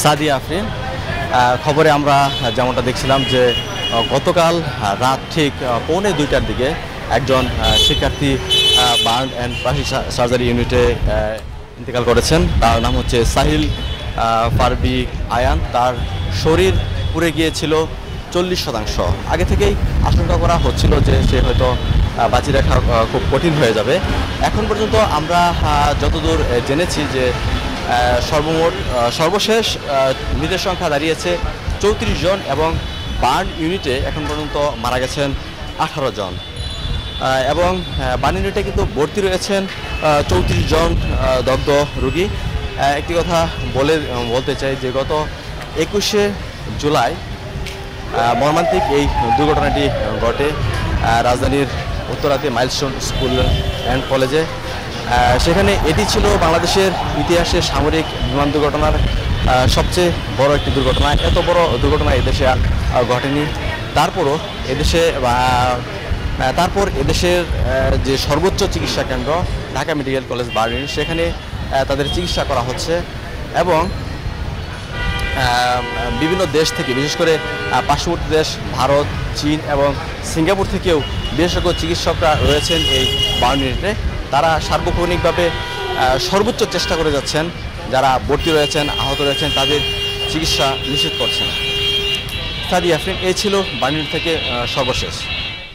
সাদিয়া আফরিন। খবরে আমরা যেমনটা দেখছিলাম যে গতকাল রাত ঠিক 1:45টার দিকে একজন শিক্ষার্থী বার্ন অ্যান্ড প্লাস্টিক সার্জারি ইউনিটে ইন্তেকাল করেছেন। তার নাম হচ্ছে সাহিল ফারবি আয়ান। তার শরীর পুড়ে গিয়েছিল 40%। আগে থেকেই আশঙ্কা করা হচ্ছিল যে সে হয়তো বাঁচিয়ে রাখা খুব কঠিন হয়ে যাবে। এখন পর্যন্ত আমরা যতদূর জেনেছি যে সর্বশেষ মৃতের সংখ্যা দাঁড়িয়েছে 34 জন এবং বার্ন ইউনিটে এখন পর্যন্ত মারা গেছেন 18 জন এবং বার্ন ইউনিটে কিন্তু ভর্তি রয়েছেন 34 জন দগ্ধ রোগী। একটি কথা বলতে চাই যে গত 21শে জুলাই মর্মান্তিক এই দুর্ঘটনাটি ঘটে রাজধানীর উত্তরাতে মাইলস্টোন স্কুল অ্যান্ড কলেজে। সেখানে এটি ছিল বাংলাদেশের ইতিহাসে সামরিক বিমান দুর্ঘটনার সবচেয়ে বড় একটি দুর্ঘটনা। এত বড় দুর্ঘটনা এদেশে আর ঘটেনি। তারপর এদেশের যে সর্বোচ্চ চিকিৎসা কেন্দ্র ঢাকা মেডিকেল কলেজ বার্ন, সেখানে তাদের চিকিৎসা করা হচ্ছে এবং বিভিন্ন দেশ থেকে, বিশেষ করে পার্শ্ববর্তী দেশ ভারত, চীন এবং সিঙ্গাপুর থেকেও বিশেষজ্ঞ চিকিৎসকরা রয়েছেন এই বার্ন ইউনিটে। তারা সার্বক্ষণিকভাবে সর্বোচ্চ চেষ্টা করে যাচ্ছেন, যারা ভর্তি রয়েছেন, আহত রয়েছেন, তাদের চিকিৎসা নিশ্চিত করছেন। সাদিয়া আফরিন, এই ছিল বার্ন ইউনিট থেকে সর্বশেষ।